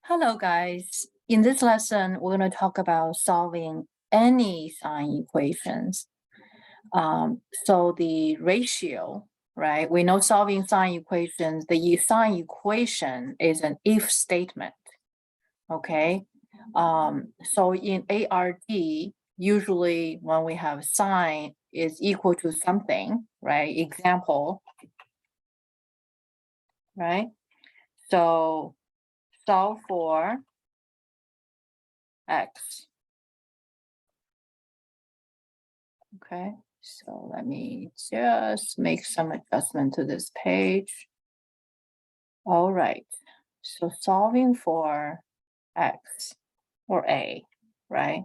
Hello, guys. In this lesson, we're going to talk about solving any sine equations. So the ratio, right? We know solving sine equations, the sine equation is an if statement, okay? So in ARD, usually when we have sine is equal to something, right? Example, right? So solve for x. Okay, so let me just make some adjustment to this page. All right, so solving for x or a, right?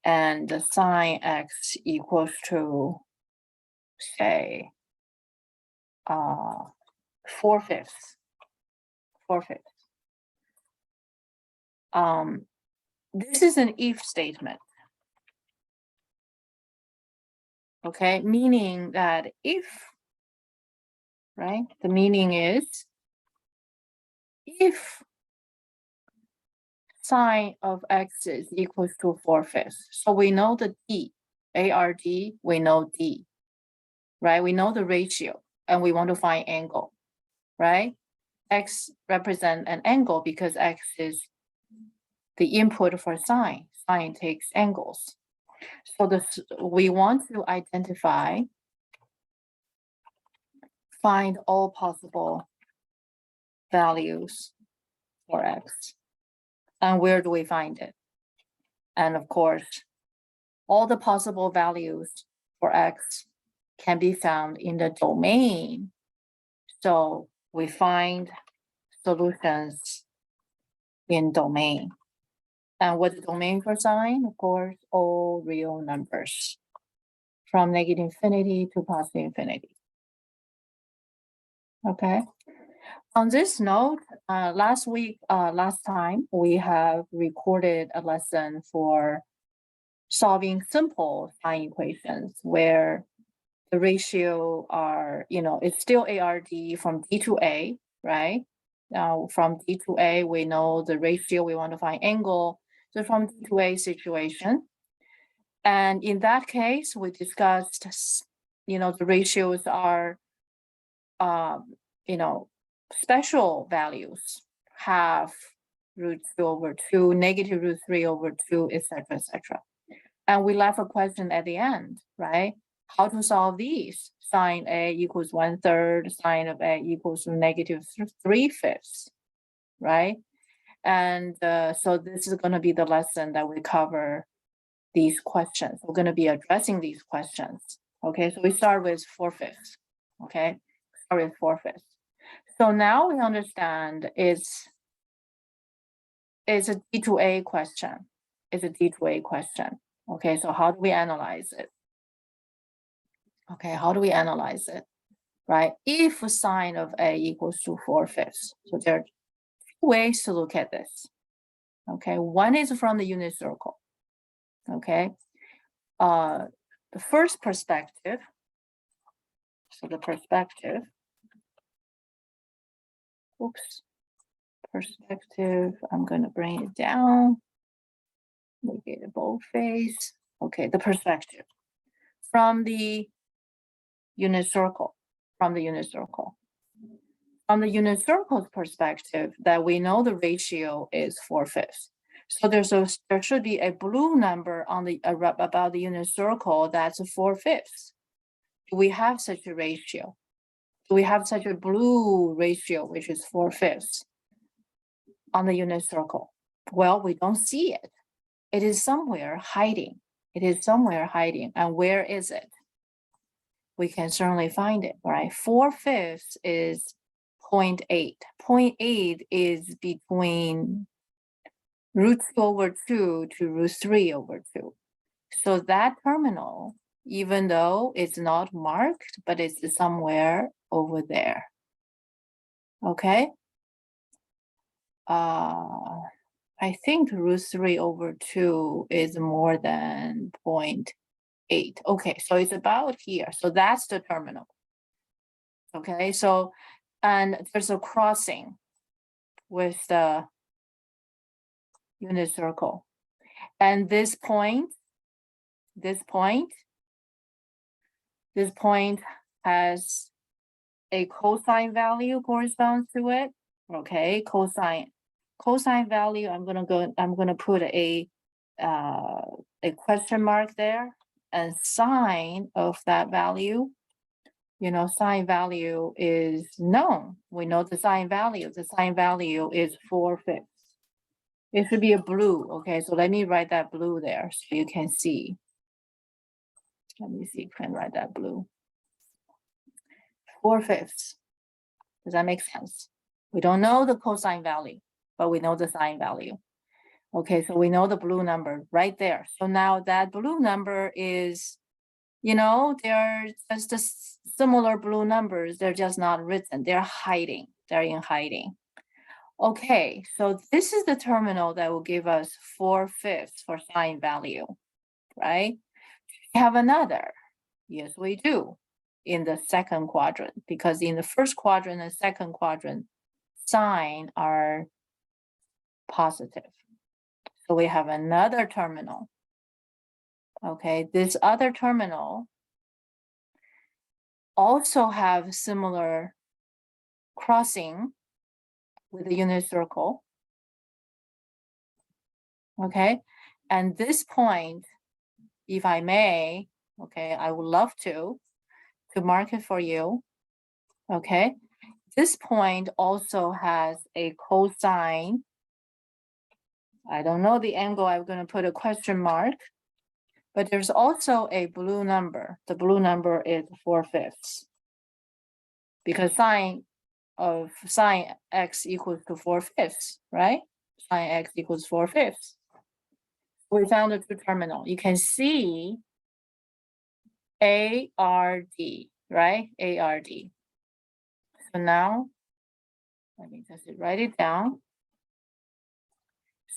And the sine x equals to, say, 4/5. 4/5. This is an if statement. Okay, meaning that if, right? The meaning is if sine of x is equals to 4/5. So we know the d, ARD, we know d, right? We know the ratio and we want to find angle, right? X represent an angle because x is the input for sine. Sine takes angles. So we want to identify, find all possible values for x. And where do we find it? And of course, all the possible values for x can be found in the domain. So we find solutions in domain. And what's the domain for sine? Of course, all real numbers from negative infinity to positive infinity. Okay. On this note, last time, we have recorded a lesson for solving simple sine equations where the ratio are, it's still ARD from D to A, right? Now from D to A, we know the ratio, we want to find angle. So from D to A situation. And in that case, we discussed, the ratios are, special values, half, √2/2, -√3/2, etc., etc. And we left a question at the end, right? How to solve these? Sine A equals 1/3, sine of A equals -3/5, right? And so this is going to be the lesson that we cover these questions. We're going to be addressing these questions. Okay, so we start with 4/5. Okay, start with 4/5. So now we understand it's a D to A question. It's a D to A question. Okay, so how do we analyze it? Okay, how do we analyze it? Right? If sine of A equals to 4/5. So there are two ways to look at this. Okay, one is from the unit circle. Okay, the first perspective. So the perspective. Perspective. I'm going to bring it down. Make it a boldface. Okay, the perspective from the unit circle. From the unit circle's perspective, that we know the ratio is 4/5. So there should be a blue number on the about the unit circle that's 4/5. Do we have such a ratio? Do we have such a blue ratio, which is 4/5 on the unit circle? Well, we don't see it. It is somewhere hiding. It is somewhere hiding. And where is it? We can certainly find it, right? 4/5 is 0.8. 0.8 is between √2/2 to √3/2. So that terminal, even though it's not marked, but it's somewhere over there. Okay. I think √3/2 is more than 0.8. Okay, so it's about here. So that's the terminal. Okay, so, and there's a crossing with the unit circle. And this point has a cosine value corresponds to it. Okay, cosine value, I'm gonna put a question mark there, and sine of that value, sine value is known. We know the sine value. The sine value is 4/5. It should be a blue. Okay, so let me write that blue there so you can see. Let me see if I can write that blue. 4/5. Does that make sense? We don't know the cosine value, but we know the sine value. Okay, so we know the blue number right there. So now that blue number is, they're just similar blue numbers. They're just not written. They're hiding. They're in hiding. Okay, so this is the terminal that will give us 4/5 for sine value, right? We have another. Yes, we do. In the second quadrant, because in the first quadrant and second quadrant, sine are positive. So we have another terminal. Okay, this other terminal also have similar crossing with the unit circle. Okay, and this point, if I may, okay, I would love to mark it for you. Okay, this point also has a cosine. I don't know the angle. I'm going to put a question mark, but there's also a blue number. The blue number is 4/5, because sine x equals to 4/5, right? Sine x equals 4/5. We found the two terminal. You can see ARD, right? ARD. So now, let me just write it down.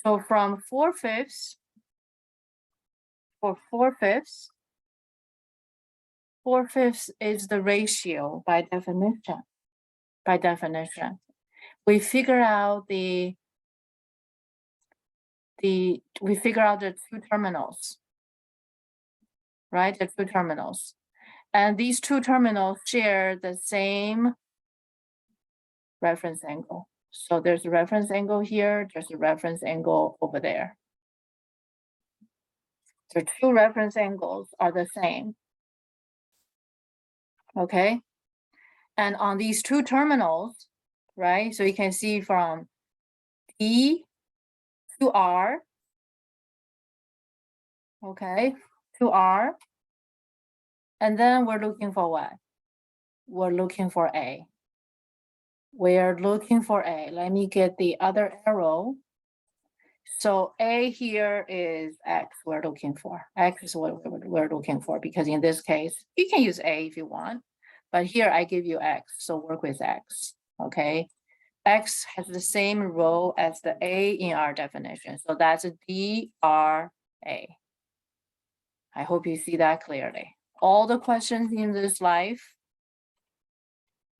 So from 4/5, for 4/5, 4/5 is the ratio by definition. By definition, we figure out the two terminals, right? The two terminals, and these two terminals share the same reference angle. So there's a reference angle here. There's a reference angle over there. The two reference angles are the same. Okay. And on these two terminals, right? So you can see from E to R, okay, to R. And then we're looking for what? We're looking for A. We're looking for A. Let me get the other arrow. So A here is X we're looking for. X is what we're looking for, because in this case, you can use A if you want, but here I give you X, so work with X, okay? X has the same role as the A in our definition, so that's a DRA. I hope you see that clearly. All the questions in this life,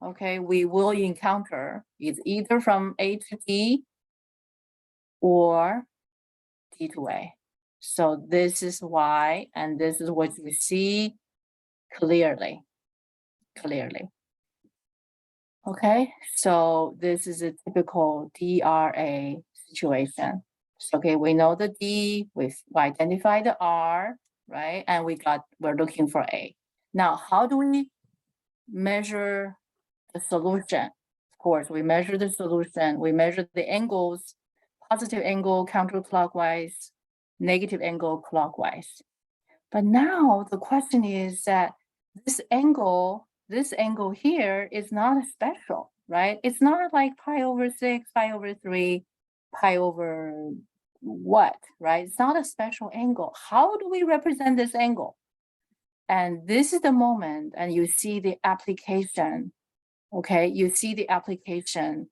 okay, we will encounter is either from A to D or D to A. So this is why, and this is what you see clearly. Okay, so this is a typical DRA situation. So, okay, we know the D, we've identified the R, right? And we're looking for A. Now, how do we measure the solution? Of course, we measure the solution, we measure the angles, positive angle counterclockwise, negative angle clockwise. But now the question is that this angle here is not special, right? It's not like pi/6, pi/3, pi/ what, right? It's not a special angle. How do we represent this angle? And this is the moment, and you see the application, okay? You see the application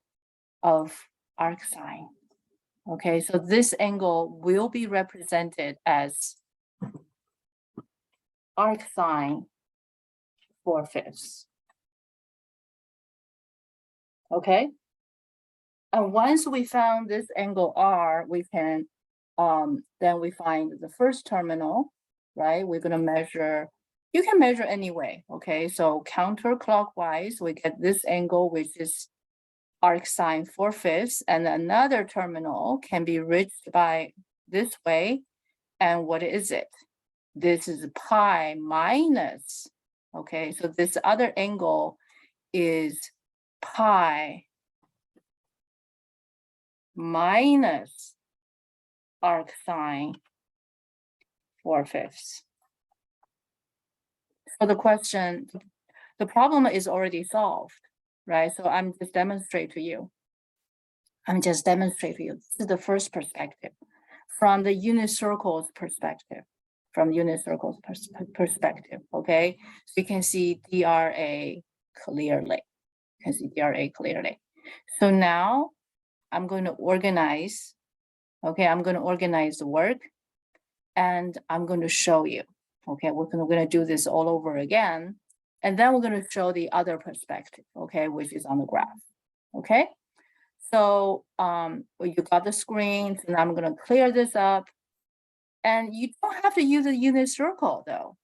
of arcsine. Okay, so this angle will be represented as arcsine 4/5. Okay, and once we found this angle R, we can Then we find the first terminal, right? We're gonna measure, you can measure anyway, okay? So counterclockwise, we get this angle, which is arc sine 4/5, and another terminal can be reached by this way. And what is it? This is pi minus, okay? So this other angle is pi minus arc sine 4/5. So the question, the problem is already solved, right? So I'm just demonstrate to you. This is the first perspective from the unit circles perspective, perspective, okay? So you can see DRA clearly. So now I'm going to organize, okay? I'm going to organize the work and I'm going to show you, okay? We're going to do this all over again. And then we're going to show the other perspective, okay? Which is on the graph, okay? So you got the screen, and I'm going to clear this up. And you don't have to use a unit circle though,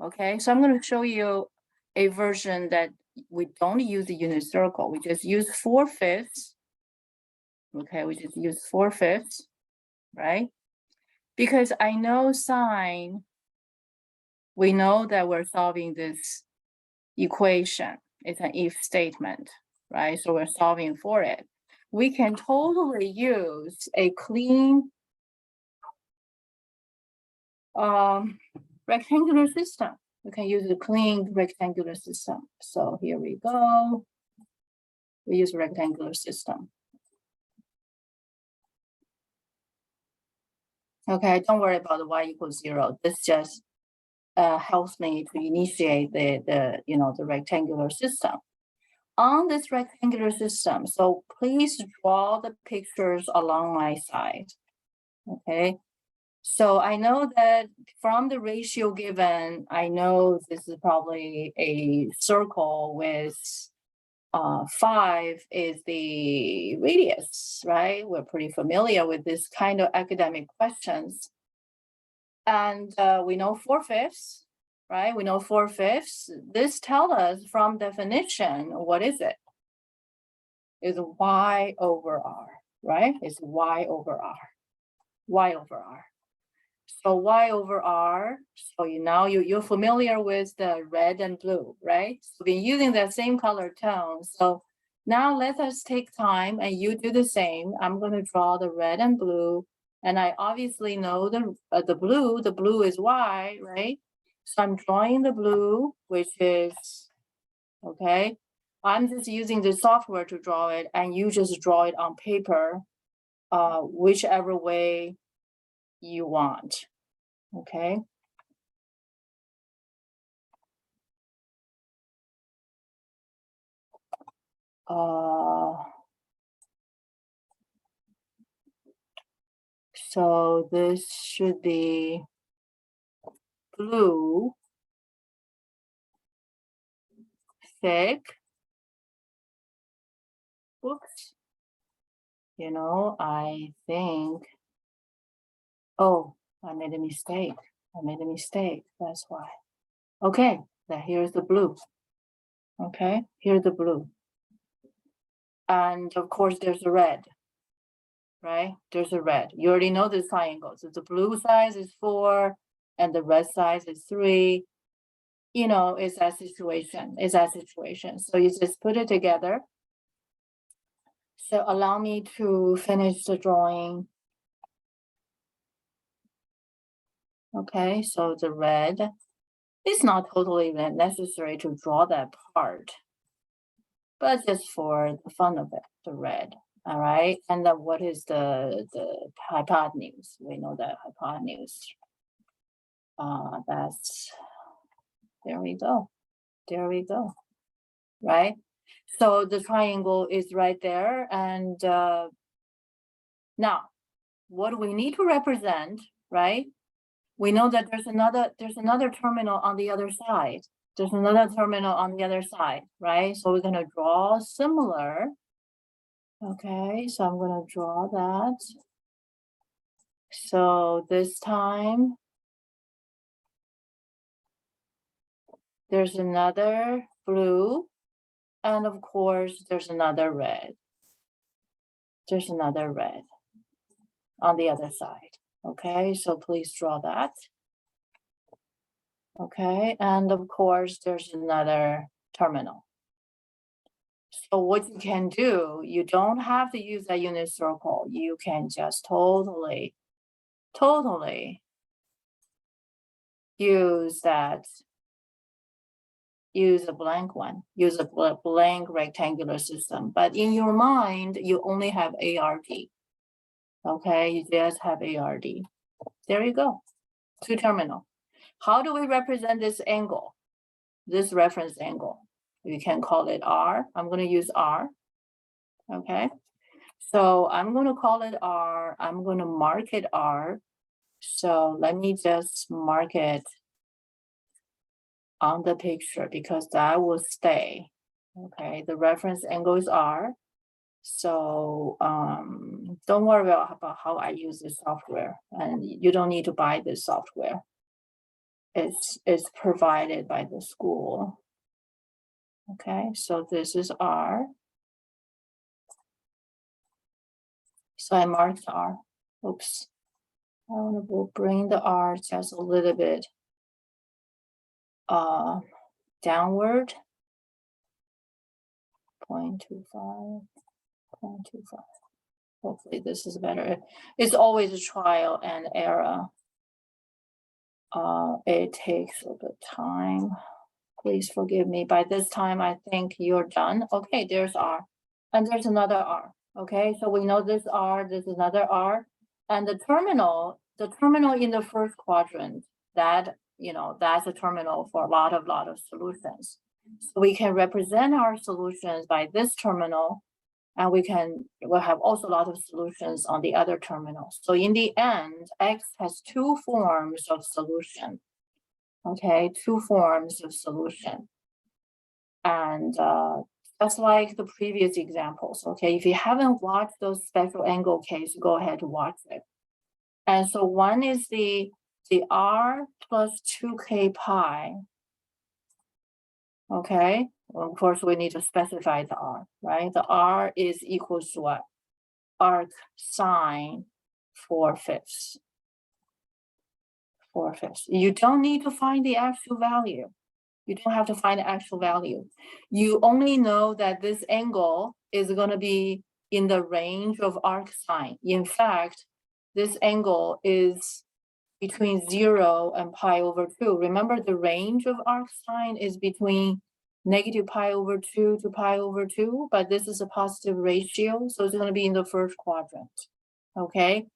okay? So I'm going to show you a version that we don't use the unit circle. We just use 4/5. Okay, we just use 4/5, right? Because I know sine, we know that we're solving this equation. It's an if statement, right? So we're solving for it. We can totally use a clean rectangular system. We can use a clean rectangular system. So here we go. We use rectangular system. Okay, don't worry about the y equals 0. This just helps me to initiate the rectangular system. On this rectangular system, so please draw the pictures along my side. Okay, so I know that from the ratio given, I know this is probably a circle with 5 is the radius, right? We're pretty familiar with this kind of academic questions. And we know 4/5, right? We know 4/5. This tells us from definition, what is it? Is y over r, right? It's y over r, y over r. So y over r, so you're familiar with the red and blue, right? So we've been using that same color tone. So now let us take time and you do the same. I'm going to draw the red and blue. And I obviously know the blue is y, right? So I'm drawing the blue, which is, okay. I'm just using the software to draw it and you just draw it on paper, whichever way you want, okay? So this should be blue, thick. Oops. I think, oh, I made a mistake. That's why. Okay, now here's the blue. Okay, here's the blue. And of course, there's the red, right? There's a red. You already know the triangle. So the blue size is 4 and the red size is 3. It's that situation. So you just put it together. So allow me to finish the drawing. Okay, so the red, it's not totally necessary to draw that part, but just for the fun of it, the red. All right, and then what is the hypotenuse? We know that hypotenuse. There we go, right? So the triangle is right there, and now what do we need to represent, right? We know that there's another terminal on the other side. Right? So we're going to draw similar. Okay, so I'm going to draw that So this time, there's another blue, and of course, there's another red. There's another red on the other side. Okay, so please draw that. Okay, and of course, there's another terminal. So what you can do, you don't have to use a unit circle. You can just totally use a blank one, use a blank rectangular system. But in your mind, you only have ARD. Okay, you just have ARD. There you go, two terminal. How do we represent this angle, this reference angle? We can call it R. I'm going to use R. Okay, so I'm going to call it R. I'm going to mark it R. So let me just mark it on the picture because that will stay. Okay, the reference angle is R. So don't worry about how I use this software, and you don't need to buy this software. It's provided by the school. Okay, so this is R. So I marked R. Oops. I want to bring the R just a little bit downward. 0.25, 0.25. Hopefully this is better. It's always a trial and error. It takes a bit of time. Please forgive me. By this time, I think you're done. Okay, there's R. And there's another R. Okay, so we know this R, there's another R. And the terminal in the first quadrant, that, that's a terminal for a lot of solutions. So we can represent our solutions by this terminal, and we'll have also a lot of solutions on the other terminals. So in the end, X has two forms of solution. Okay, two forms of solution. And just like the previous examples, okay, if you haven't watched those special angle case, go ahead to watch it. And so one is the R plus 2k pi. Okay, well, of course, we need to specify the R, right? The R is equals to what? Arc sine 4/5. 4/5. You don't need to find the actual value. You don't have to find the actual value. You only know that this angle is going to be in the range of arc sine. In fact, this angle is between 0 and pi over 2. Remember, the range of arc sine is between negative pi over 2 to pi over 2, but this is a positive ratio, so it's going to be in the first quadrant. Okay,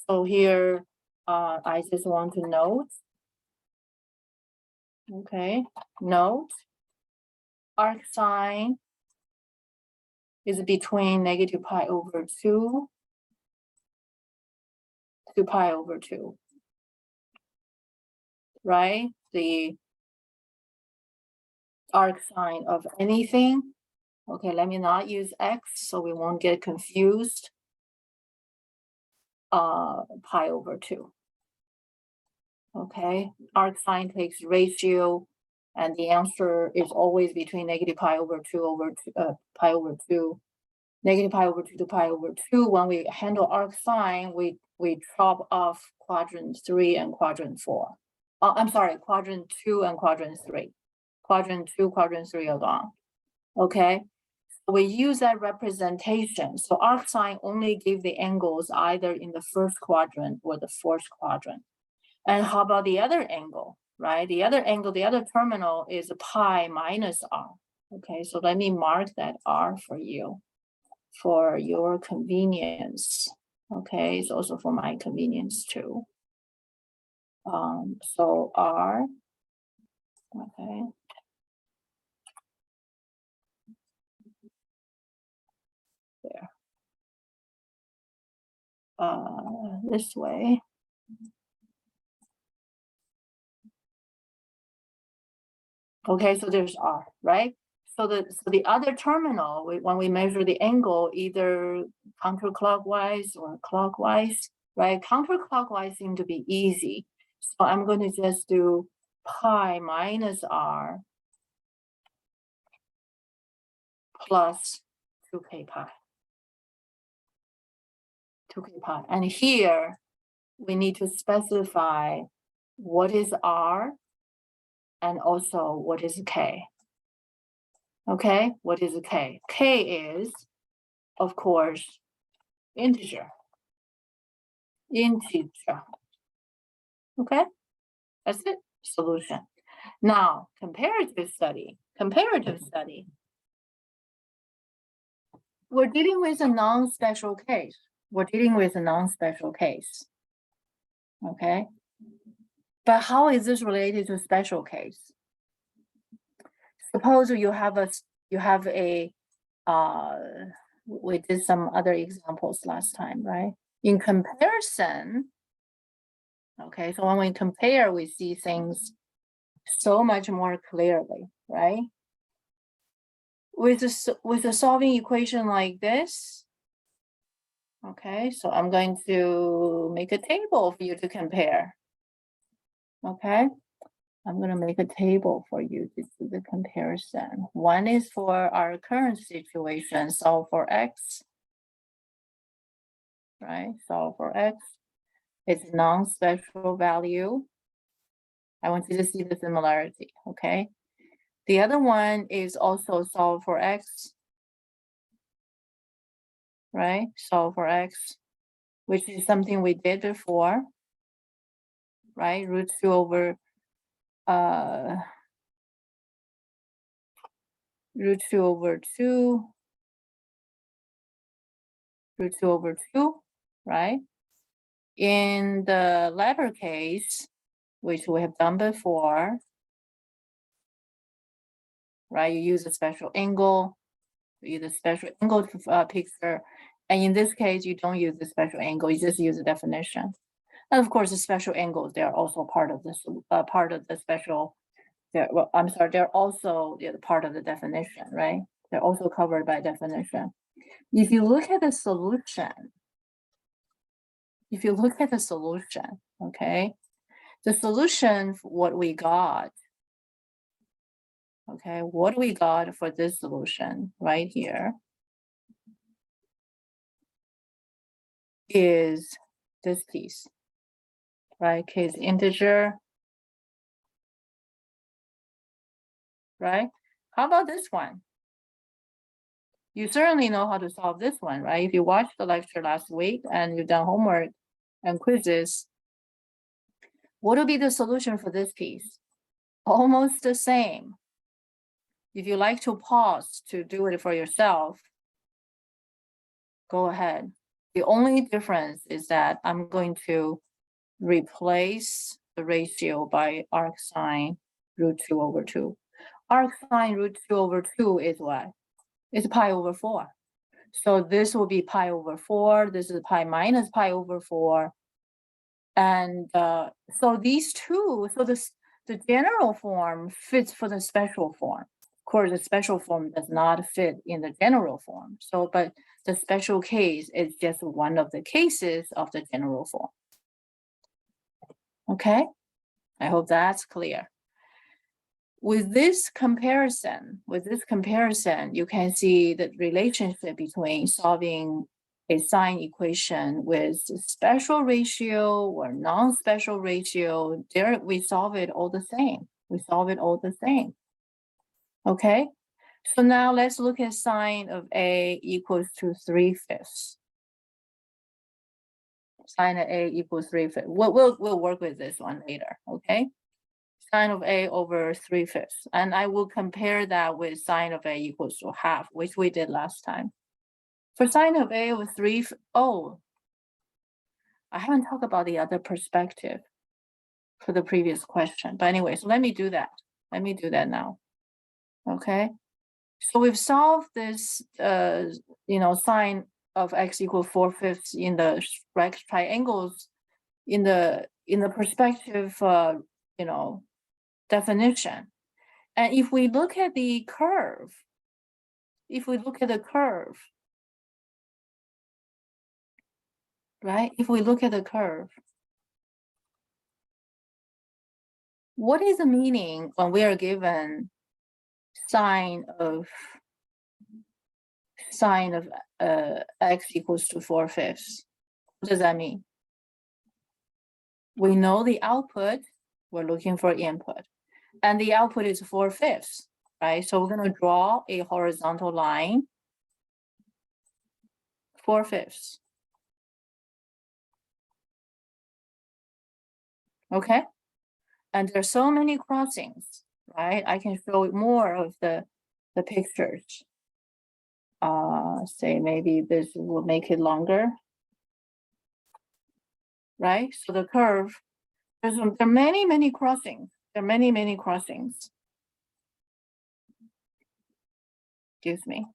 so here I just want to note. Okay, note arc sine is between negative pi over 2 to pi over 2, right? The arc sine of anything. Okay, let me not use X so we won't get confused. Pi over 2. Okay, arc sine takes ratio, and the answer is always between negative pi over 2 over pi over 2, negative pi over 2 to pi over 2. When we handle arc sine, we chop off quadrant 3 and quadrant 4. I'm sorry, quadrant 2 and quadrant 3. Quadrant 2, quadrant 3 are gone. Okay, so we use that representation. So arc sine only give the angles either in the first quadrant or the fourth quadrant. And how about the other angle, right? The other angle, the other terminal is pi minus R. Okay, so let me mark that R for you for your convenience. Okay, it's also for my convenience too. So R, okay. There. This way. Okay, so there's R, right? So the other terminal, when we measure the angle, either counterclockwise or clockwise, right? Counterclockwise seem to be easy. So I'm going to just do pi minus r plus 2k pi. 2k pi. And here we need to specify what is r and also what is k. Okay, what is k? K is, of course, integer. Integer. Okay, that's it. Solution. Now, comparative study. Comparative study. We're dealing with a non-special case. We're dealing with a non-special case. Okay. But how is this related to special case? Suppose you have a we did some other examples last time, right? In comparison, okay, so when we compare, we see things so much more clearly, right? With a solving equation like this, okay, so I'm going to make a table for you to compare. Okay, I'm going to make a table for you to do the comparison. One is for our current situation, solve for x, right? Solve for x. It's non-special value. I want you to see the similarity, okay? The other one is also solve for x, right? Solve for x, which is something we did before, right? Root 2 over root 2 over 2, root 2 over 2, right? In the latter case, which we have done before, right? You use a special angle, you use a special angle picture. And in this case, you don't use the special angle, you just use the definition. And of course, the special angles, they're also part of the special, well, I'm sorry, they're also part of the definition, right? They're also covered by definition. If you look at the solution, okay, the solution, what we got, okay, what we got for this solution right here is this piece, right? K is integer, right? How about this one? You certainly know how to solve this one, right? If you watched the lecture last week and you've done homework and quizzes, what will be the solution for this piece? Almost the same. If you like to pause to do it for yourself, go ahead. The only difference is that I'm going to replace the ratio by arc sine root 2 over 2. Arc sine root 2 over 2 is what? It's pi over 4. So this will be pi over 4. This is pi minus pi over 4. And so these two, so the general form fits for the special form. Of course, the special form does not fit in the general form. So, but the special case is just one of the cases of the general form. Okay, I hope that's clear. With this comparison, you can see the relationship between solving a sine equation with special ratio or non-special ratio. There, we solve it all the same. Okay, so now let's look at sine of A equals to 3/5. Sine of A equals 3/5. We'll work with this one later, okay? Sine of A over 3/5. And I will compare that with sine of A equals to half, which we did last time. For sine of A over 3, I haven't talked about the other perspective for the previous question. But anyway, so let me do that. Let me do that now. Okay. So we've solved this, sine of x equals 4/5 in the right triangles in the perspective, definition. And if we look at the curve, right? If we look at the curve, what is the meaning when we are given sine of x equals to 4/5? What does that mean? We know the output, we're looking for input, and the output is 4/5, right? So we're going to draw a horizontal line, 4/5. Okay, and there's so many crossings, right? I can show more of the pictures. Say maybe this will make it longer, right? So the curve, there are many crossings. There are many crossings. Excuse me.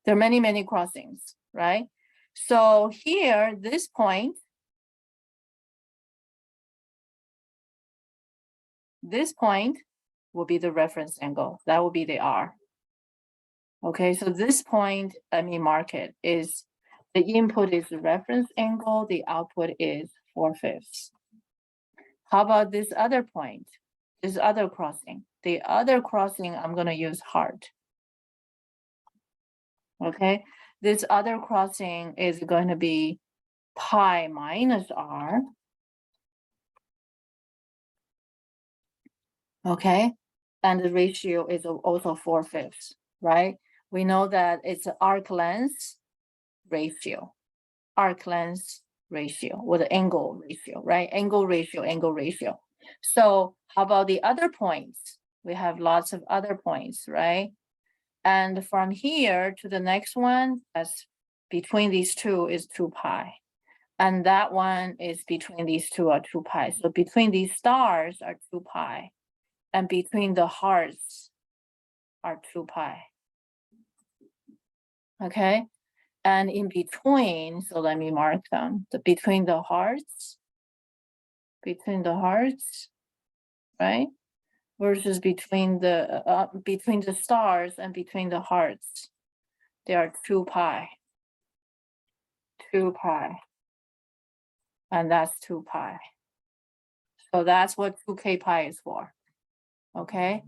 There are many crossings, right? So here, this point will be the reference angle. That will be the R. Okay, so this point, let me mark it, is the input is the reference angle, the output is 4/5. How about this other point, this other crossing? The other crossing, I'm going to use heart. Okay, this other crossing is going to be pi minus R. Okay, and the ratio is also 4/5, right? We know that it's an arc length ratio, arc length ratio, or the angle ratio, right? Angle ratio. So how about the other points? We have lots of other points, right? And from here to the next one, that's between these two is 2 pi. And that one is between these two are 2 pi. So between these stars are 2 pi. And between the hearts are 2 pi. Okay. And in between, so let me mark them. Between the hearts, right? Versus between the stars and between the hearts, there are 2 pi. 2 pi. And that's 2 pi. So that's what 2k pi is for. Okay.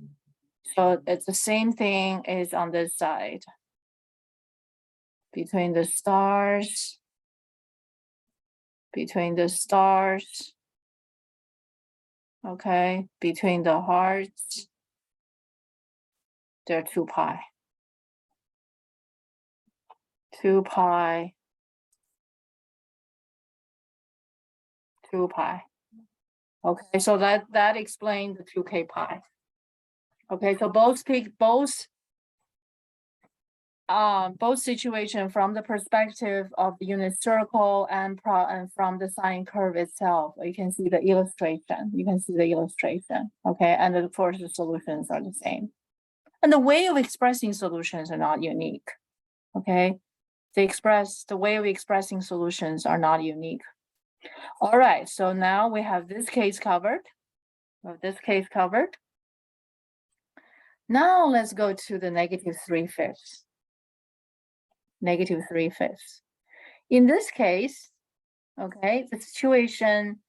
So it's the same thing as on this side. Between the stars, okay, between the hearts, they're 2 pi. 2 pi. 2 pi. Okay, so that explains the 2k pi. Okay, so both situation from the perspective of the unit circle and from the sine curve itself, you can see the illustration. Okay, and of course the solutions are the same. And the way of expressing solutions are not unique. Okay, the way of expressing solutions are not unique. All right, so now we have this case covered. Now let's go to the -3/5. -3/5. In this case, okay, the situation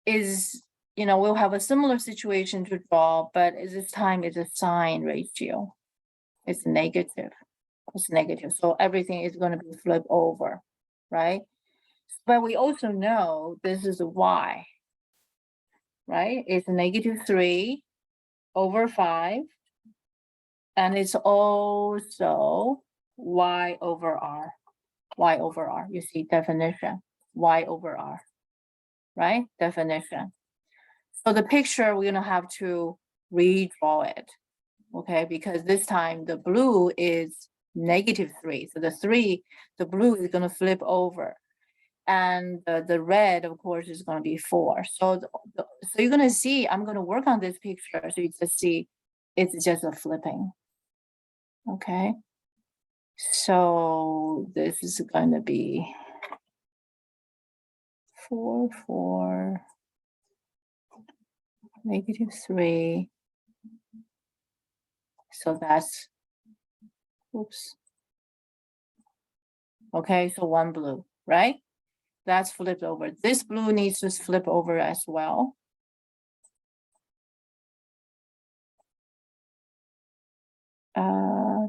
is, we'll have a similar situation to draw, but this time it's a sine ratio. It's negative. So everything is going to be flipped over, right? But we also know this is a y, right? It's -3/5. And it's also y over r. You see definition, y over r, right? Definition. So the picture, we're going to have to redraw it, okay? Because this time the blue is -3. So the blue is going to flip over. And the red, of course, is going to be 4. So you're going to see, I'm going to work on this picture. So you just see, it's just a flipping. Okay. So this is going to be 4, -3. So that's, oops. Okay, so 1 blue, right? That's flipped over. This blue needs to flip over as well.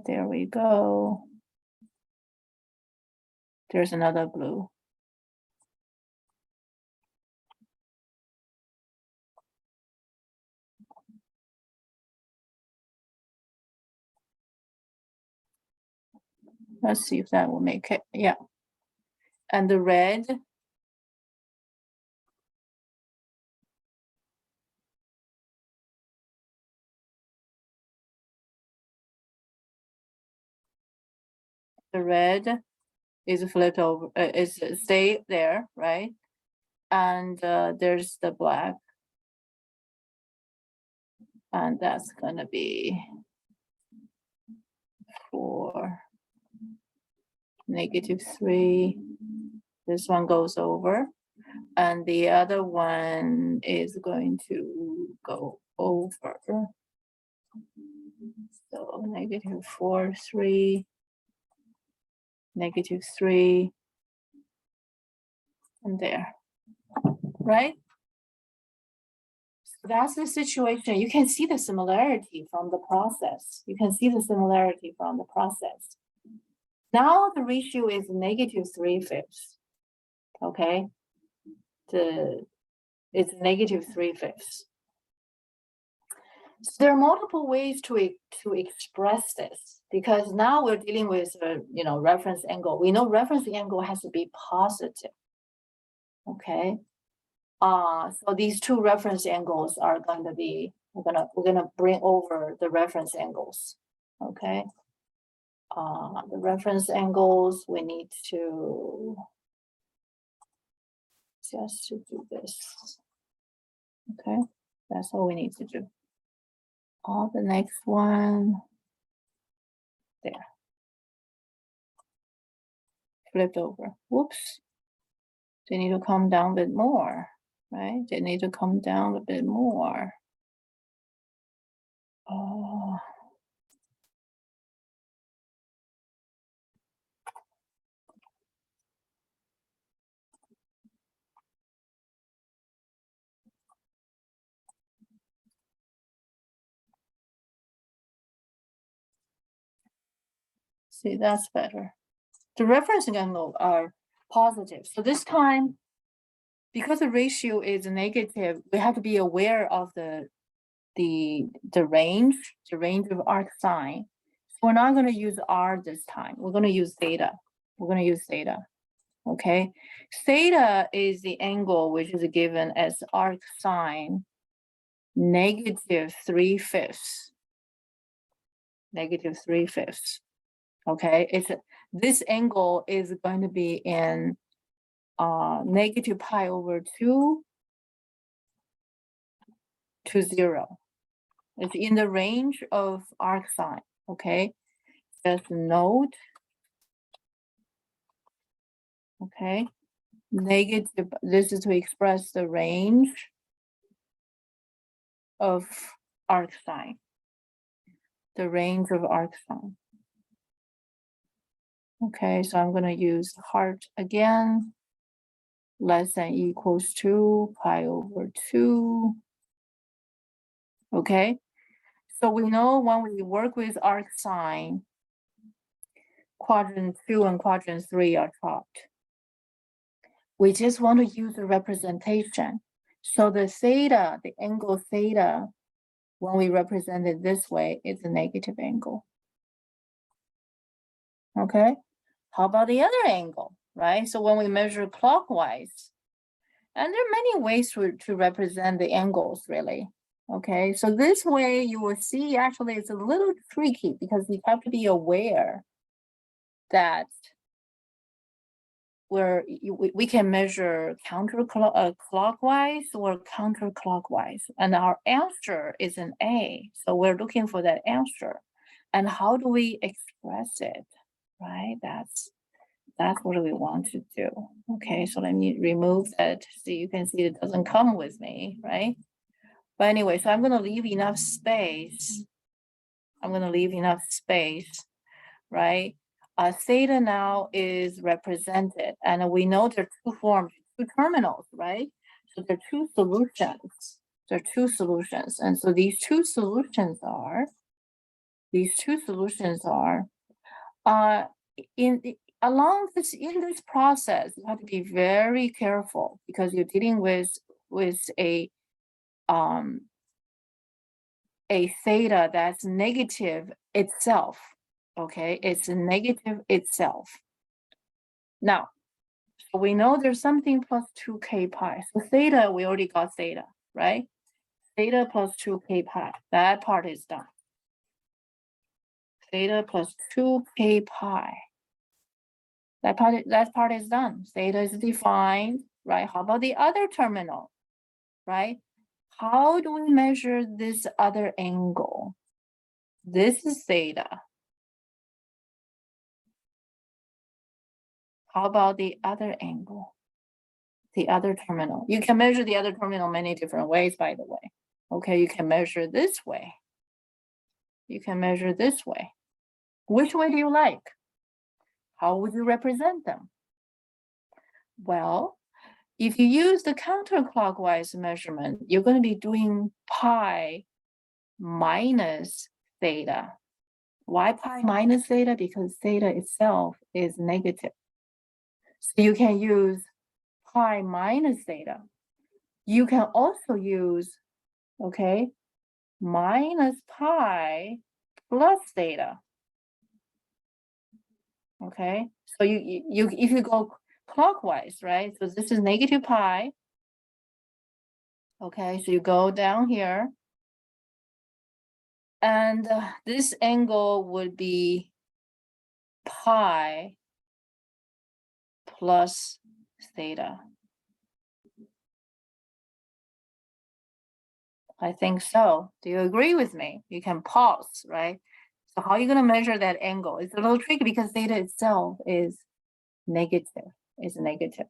There we go. There's another blue. Let's see if that will make it. Yeah. And the red. The red is flipped over, is stay there, right? And there's the black. And that's gonna be 4, -3. This one goes over. And the other one is going to go over. So -4, 3, -3, and there, right? So that's the situation. You can see the similarity from the process. You can see the similarity from the process. Now the ratio is -3/5. Okay, it's -3/5. So there are multiple ways to express this, because now we're dealing with a reference angle. We know reference angle has to be positive. Okay. So these two reference angles are going to be, we're gonna bring over the reference angles. Okay. The reference angles, we need to just to do this. Okay, that's all we need to do. The next one, there, flipped over. Whoops, they need to come down a bit more, right? They need to come down a bit more. See, that's better. The reference angle are positive. So this time, because the ratio is negative, we have to be aware of the range of arc sine. So we're not going to use R this time. We're going to use theta. We're going to use theta. Okay. Theta is the angle which is given as arc sine -3/5. -3/5. Okay. This angle is going to be in -π/2 to 0. It's in the range of arc sine. Okay, just note. Okay, negative. This is to express the range of arc sine. The range of arc sine. Okay, so I'm going to use heart again. Less than equals to π/2. Okay, so we know when we work with arc sine, quadrant 2 and quadrant 3 are chopped. We just want to use the representation. So the theta, the angle theta, when we represent it this way, it's a negative angle. Okay, how about the other angle, right? So when we measure clockwise, and there are many ways to represent the angles, really. Okay, so this way you will see actually it's a little tricky because you have to be aware that we can measure clockwise or counterclockwise, and our answer is an A. So we're looking for that answer. And how do we express it, right? That's what we want to do. Okay, so let me remove that so you can see it doesn't come with me, right? But anyway, so I'm going to leave enough space. I'm going to leave enough space, right? theta now is represented, and we know there are two forms, two terminals, right? So there are two solutions. There are two solutions, and so these two solutions are in this process, you have to be very careful because you're dealing with a theta that's negative itself. Okay, it's a negative itself. Now, so we know there's something plus 2k pi. So theta, we already got theta, right? Theta plus 2k pi, that part is done. Theta plus 2k pi. That part is done. Theta is defined, right? How about the other terminal, right? How do we measure this other angle? This is theta. How about the other angle? The other terminal. You can measure the other terminal many different ways, by the way. Okay, you can measure this way. You can measure this way. Which way do you like? How would you represent them? Well, if you use the counterclockwise measurement, you're going to be doing pi minus theta. Why pi minus theta? Because theta itself is negative. So you can use pi minus theta. You can also use, okay, minus pi plus theta. Okay, so you if you go clockwise, right? So this is negative pi. Okay, so you go down here, and this angle would be pi plus theta. I think so. Do you agree with me? You can pause, right? So how are you going to measure that angle? It's a little tricky because theta itself is negative. It's negative.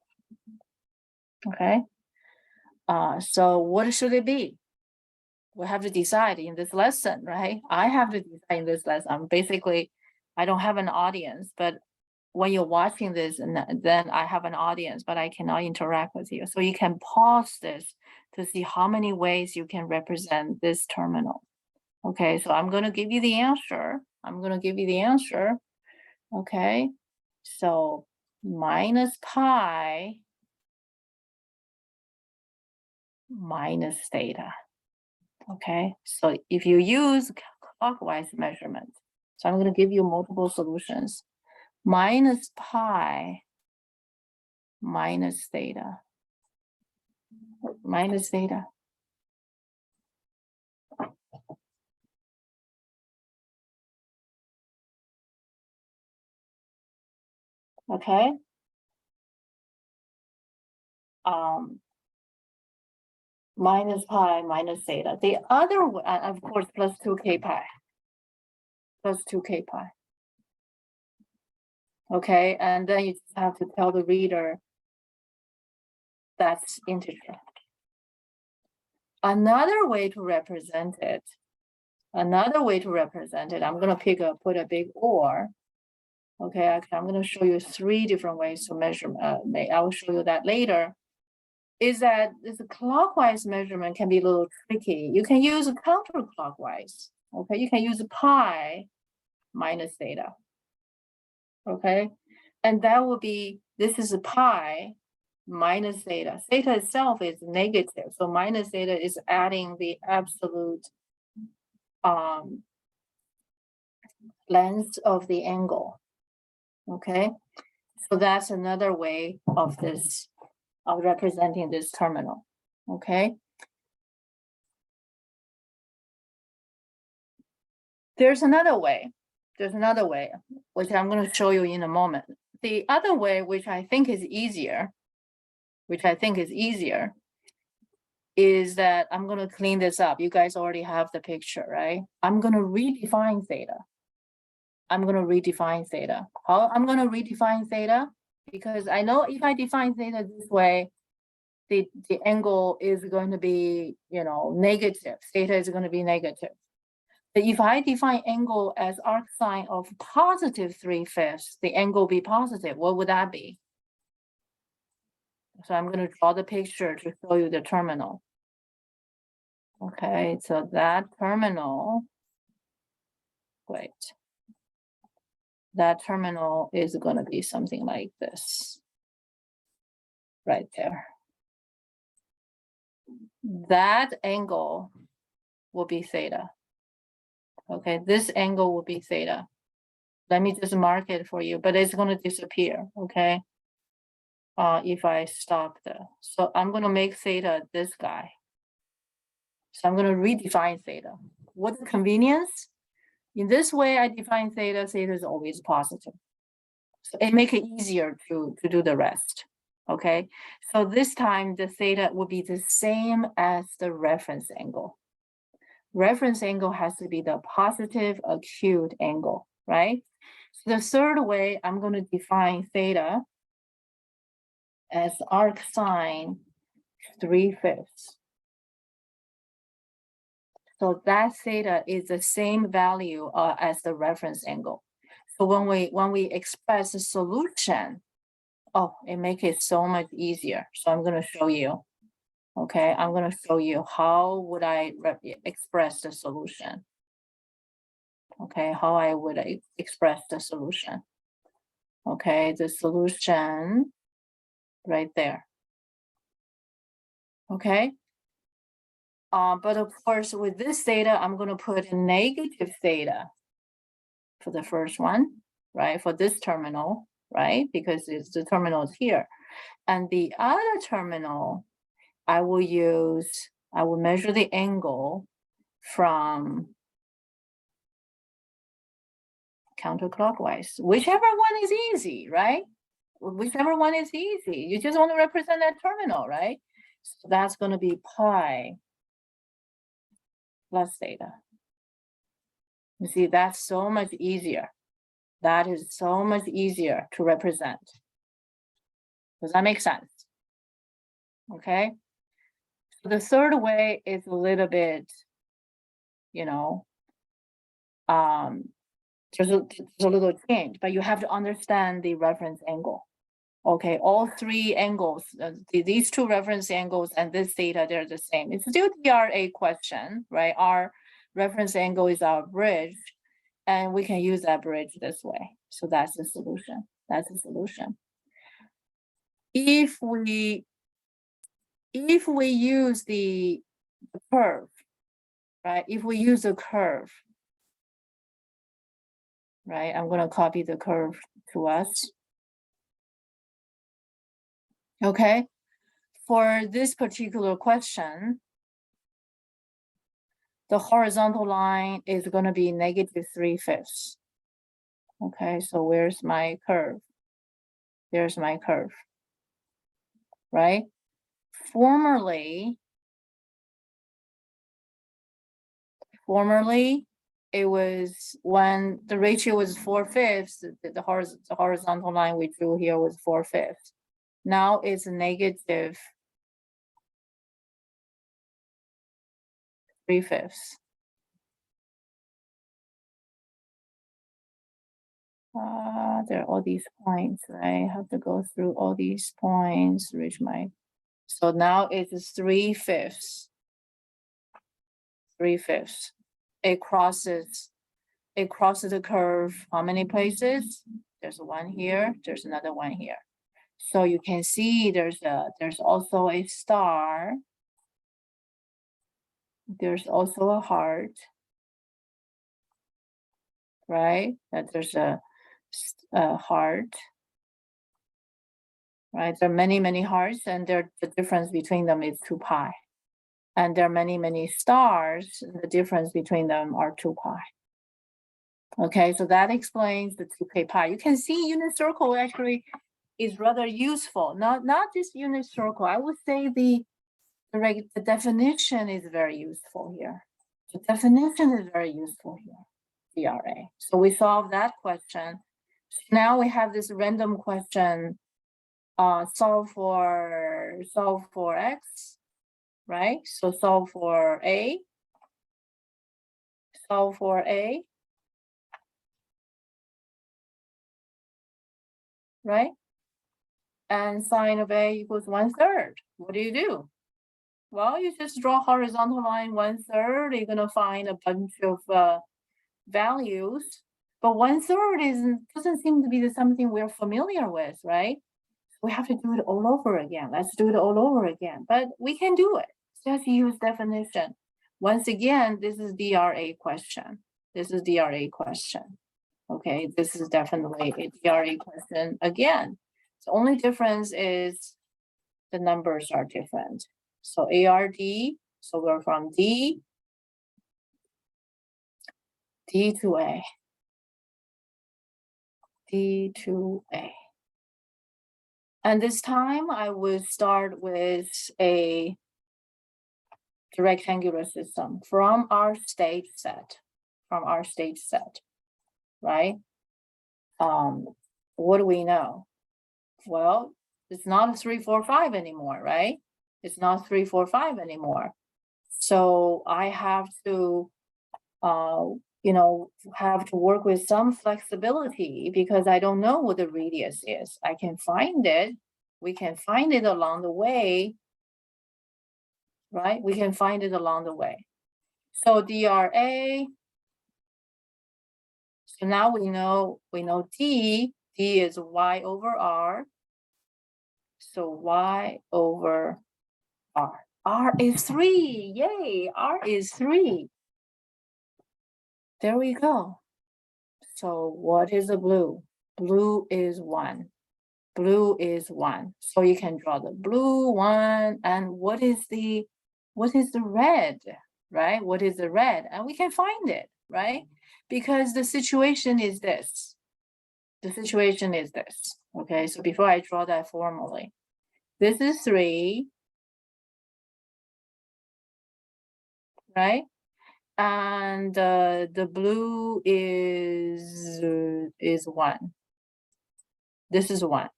Okay. So what should it be? We have to decide in this lesson, right? I have to decide in this lesson. Basically, I don't have an audience, but when you're watching this, and then I have an audience, but I cannot interact with you. So you can pause this to see how many ways you can represent this terminal. Okay, so I'm going to give you the answer. Okay, so minus pi minus theta. Okay, so if you use clockwise measurement, so I'm going to give you multiple solutions. Minus pi minus theta. Minus theta. Okay. Minus pi minus theta. The other one, of course, plus 2k pi. Plus 2k pi. Okay, and then you just have to tell the reader that's integer. Another way to represent it, I'm going to put a big or. Okay, I'm going to show you 3 different ways to measure. I will show you that later. Is that this clockwise measurement can be a little tricky. You can use counterclockwise. Okay, you can use pi minus theta. Okay, and that will be, this is a pi minus theta. Theta itself is negative, so minus theta is adding the absolute length of the angle. Okay, so that's another way of this, of representing this terminal. Okay, there's another way, which I'm going to show you in a moment. The other way, which I think is easier, is that I'm going to clean this up. You guys already have the picture, right? I'm going to redefine theta. How I'm going to redefine theta? Because I know if I define theta this way, the angle is going to be, negative. Theta is going to be negative. But if I define angle as arcsine of positive 3/5, the angle be positive, what would that be? So I'm going to draw the picture to show you the terminal. Okay, so that terminal, wait, that terminal is going to be something like this, right there. That angle will be theta. Okay, this angle will be theta. Let me just mark it for you, but it's going to disappear, okay? If I stop so I'm going to make theta this guy. So I'm going to redefine theta. What's the convenience? In this way, I define theta. Theta is always positive. So it makes it easier to do the rest. Okay. So this time the theta will be the same as the reference angle. Reference angle has to be the positive acute angle, right? So the third way, I'm going to define theta as arcsine 3/5. So that theta is the same value as the reference angle. So when we express the solution, oh, it makes it so much easier. So I'm going to show you. Okay, I'm going to show you how would I express the solution. Okay, how I would express the solution. Okay, the solution right there. Okay. But of course, with this theta, I'm going to put a negative theta for the first one, right? For this terminal, right? Because it's the terminal is here. And the other terminal, I will measure the angle from counterclockwise, whichever one is easy, right? Whichever one is easy. You just want to represent that terminal, right? So that's going to be pi plus theta. You see, that's so much easier. That is so much easier to represent. Does that make sense? Okay. So the third way is a little bit, you know, there's a little change, but you have to understand the reference angle. Okay, all three angles, these two reference angles and this theta, they're the same. It's still DRA question, right? Our reference angle is our bridge, and we can use that bridge this way. So that's the solution. That's the solution. If we use the curve, right? If we use a curve, right? I'm going to copy the curve to us. Okay, for this particular question, the horizontal line is going to be negative 3/5. Okay, so where's my curve? There's my curve, right? Formerly, it was when the ratio was 4/5, the horizontal line we drew here was 4/5. Now it's negative 3/5. There are all these points. I have to go through all these points, reach my. So now it's 3/5. 3/5. It crosses the curve. How many places? There's one here. There's another one here. So you can see there's also a star. There's also a heart, right? That there's a heart, right? There are many hearts, and the difference between them is 2 pi. And there are many stars, and the difference between them are 2 pi. Okay, so that explains the 2k pi. You can see unit circle actually is rather useful. Not just unit circle. I would say the definition is very useful here. The definition is very useful here, DRA. So we solved that question. Now we have this random question, solve for x, right? So solve for a. solve for A, right? And sine of A equals 1/3. What do? Well, you just draw horizontal line 1/3. You're gonna find a bunch of values, but 1/3 doesn't seem to be something we're familiar with, right? We have to do it all over again. Let's do it all over again, but we can do it. Just use definition. Once again, this is DRA question. This is DRA question. Okay, this is definitely a DRA question again. The only difference is the numbers are different. So ARD, so we're from D to A. D to A. And this time I will start with a rectangular system from our stage set, right? What do we know? Well, it's not a 3, 4, 5 anymore, right? It's not 3, 4, 5 anymore. So I have to, have to work with some flexibility because I don't know what the radius is. I can find it. We can find it along the way, right? We can find it along the way. So DRA. So now we know D is Y over R. So Y over R. R is 3. Yay, R is 3. There we go. So what is the blue? Blue is 1. Blue is 1. So you can draw the blue one. And what is the red, right? What is the red? And we can find it, right? Because the situation is this. The situation is this. Okay, so before I draw that formally, this is 3, right? And the blue is 1. This is 1.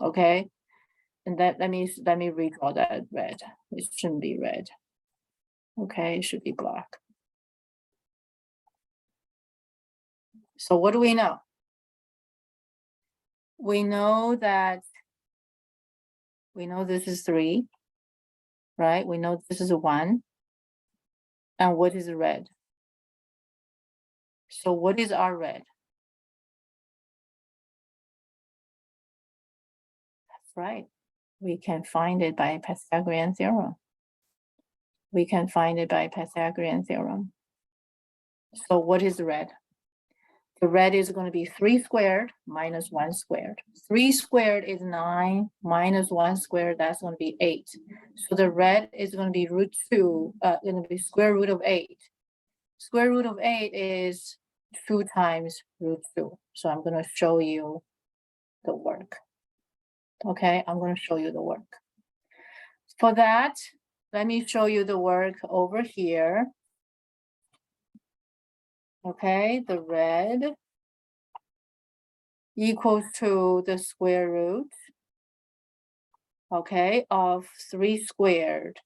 Okay, and let me redraw that red. It shouldn't be red. Okay, it should be black. So what do we know? We know this is 3, right? We know this is a 1. And what is red? So what is our red? That's right. We can find it by Pythagorean theorem. We can find it by Pythagorean theorem. So what is red? The red is going to be 3 squared minus 1 squared. 3 squared is 9 minus 1 squared, that's going to be 8. So the red is going to be going to be square root of 8. Square root of 8 is 2 times root 2. So I'm going to show you the work. Okay, I'm going to show you the work. For that, let me show you the work over here. Okay, the red equals to the square root, okay, of 3 squared.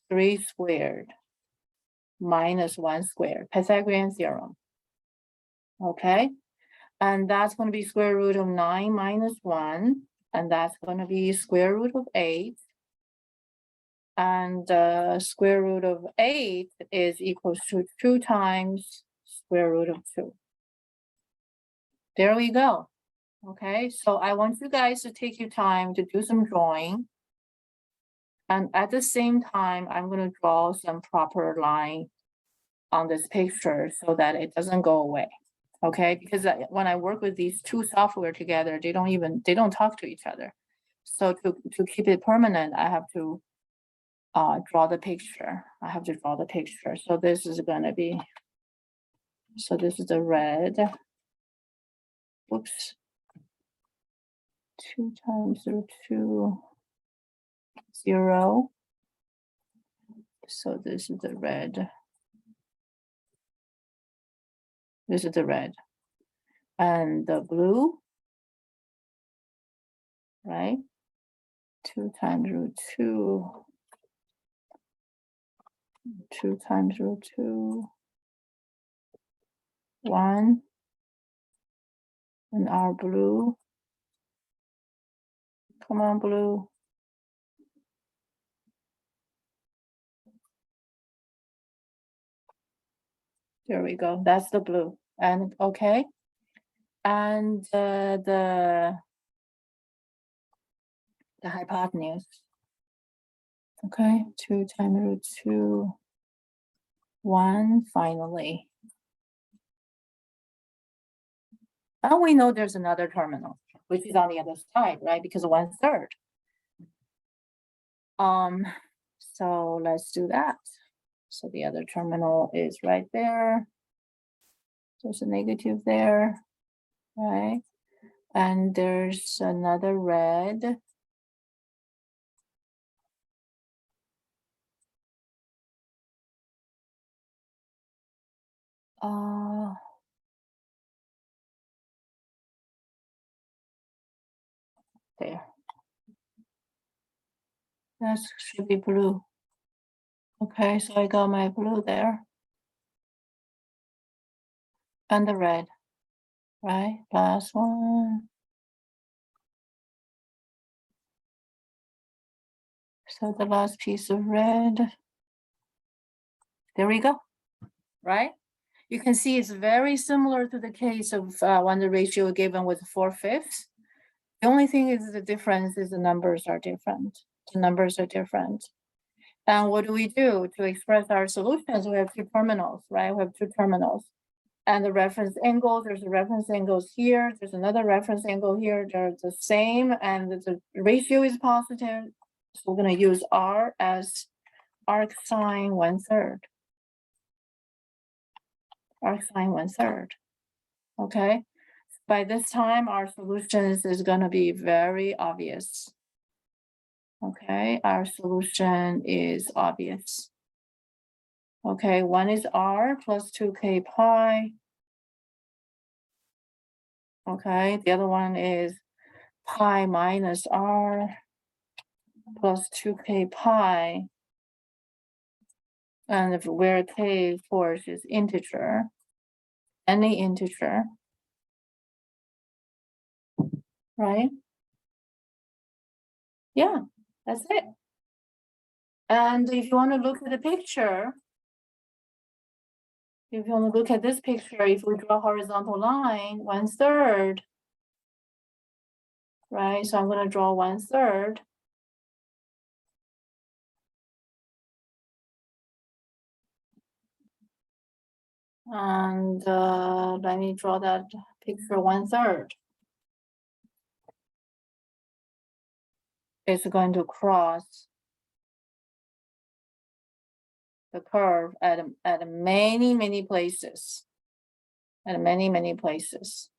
3 squared minus 1 squared, Pythagorean theorem. Okay, and that's going to be square root of 9 minus 1, and that's going to be square root of 8. And square root of 8 is equals to 2 times square root of 2. There we go. Okay, so I want you guys to take your time to do some drawing. And at the same time, I'm going to draw some proper line on this picture so that it doesn't go away. Okay, because when I work with these two software together, they don't talk to each other. So to keep it permanent, I have to draw the picture. I have to draw the picture. So this is going to be, so this is the red. Whoops. 2 times root 2, 0. So this is the red. This is the red. And the blue, right? 2 times root 2. 2 times root 2, 1, and our blue. Come on, blue. There we go. That's the blue. And okay. And the hypotenuse. Okay, 2 times root 2, 1, finally. And we know there's another terminal, which is on the other side, right? Because 1/3. So let's do that. So the other terminal is right there. There's a negative there, right? And there's another red. There. That should be blue. Okay, so I got my blue there. And the red, right? Last one. So the last piece of red. There we go, right? You can see it's very similar to the case of when the ratio given with 4/5. The only thing is the difference is the numbers are different. The numbers are different. And what do we do to express our solutions? We have two terminals, right? We have two terminals. And the reference angle, there's a reference angles here. There's another reference angle here. They're the same and the ratio is positive. So we're going to use R as arc sine 1/3. Arc sine 1/3. Okay. By this time, our solutions is going to be very obvious. Okay, our solution is obvious. Okay, one is R plus 2k pi. Okay, the other one is pi minus R plus 2k pi. And if where k, of course, is integer, any integer, right? Yeah, that's it. And if you want to look at the picture, if you want to look at this picture, if we draw a horizontal line, 1/3, right? So I'm going to draw 1/3. And let me draw that picture 1/3. It's going to cross the curve at many places. At many places.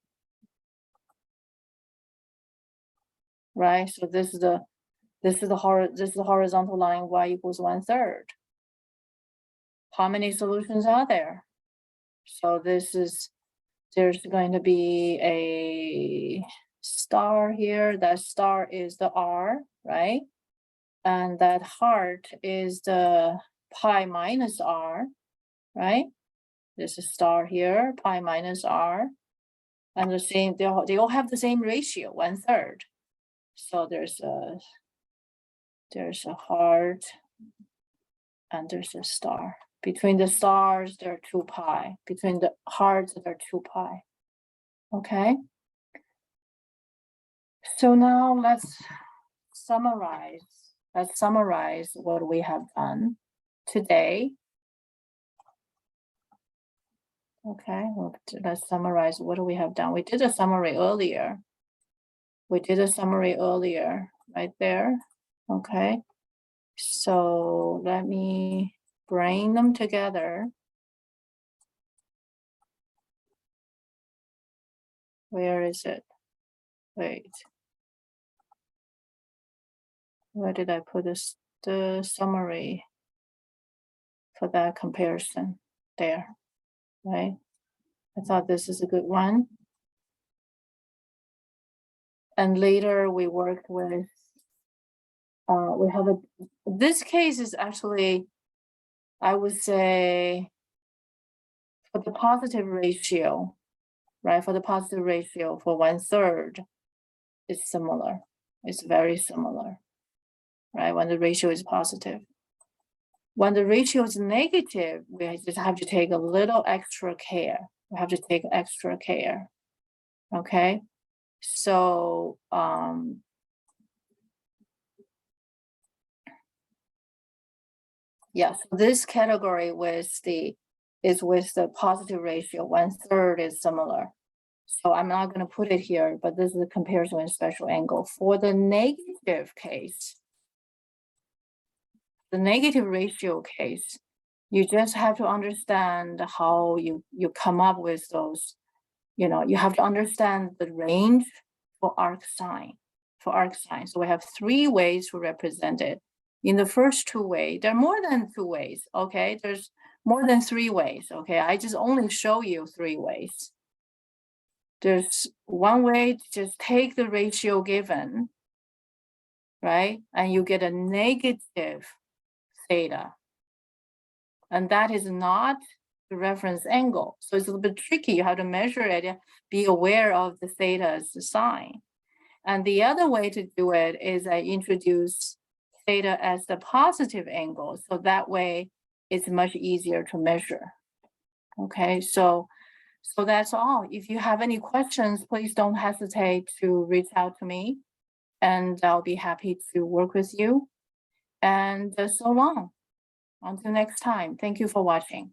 Right? So this is the horizontal line y equals 1/3. How many solutions are there? So there's going to be a star here. That star is the R, right? And that heart is the pi minus R, right? There's a star here, pi minus R. And the same, they all have the same ratio, 1/3. So there's a heart and there's a star. Between the stars, there are 2 pi. Between the hearts, there are 2 pi. Okay. So now let's summarize. Let's summarize what we have done today. Okay, well, let's summarize what we have done. We did a summary earlier. Right there. Okay. So let me bring them together. Where is it? Wait. Where did I put the summary for that comparison? There, right? I thought this is a good one. And later we worked with, we have this case is actually I would say for the positive ratio, right? For the positive ratio for 1/3, it's similar. It's very similar, right? When the ratio is positive. When the ratio is negative, we just have to take a little extra care. We have to take extra care. Okay. So yes, this category with the positive ratio, 1/3 is similar. So I'm not going to put it here, but this is a comparison with special angle. For the negative case, the negative ratio case, you just have to understand how you come up with those, you have to understand the range for arc sine, So we have 3 ways to represent it. In the first 2 ways, there are more than 2 ways, okay? There's more than 3 ways, okay? I just only show you 3 ways. There's one way to just take the ratio given, right? And you get a negative theta. And that is not the reference angle. So it's a little bit tricky. You have to measure it, be aware of the theta as the sign. And the other way to do it is I introduce theta as the positive angle. So that way it's much easier to measure. Okay, so that's all. If you have any questions, please don't hesitate to reach out to me and I'll be happy to work with you. And so long. Until next time. Thank you for watching.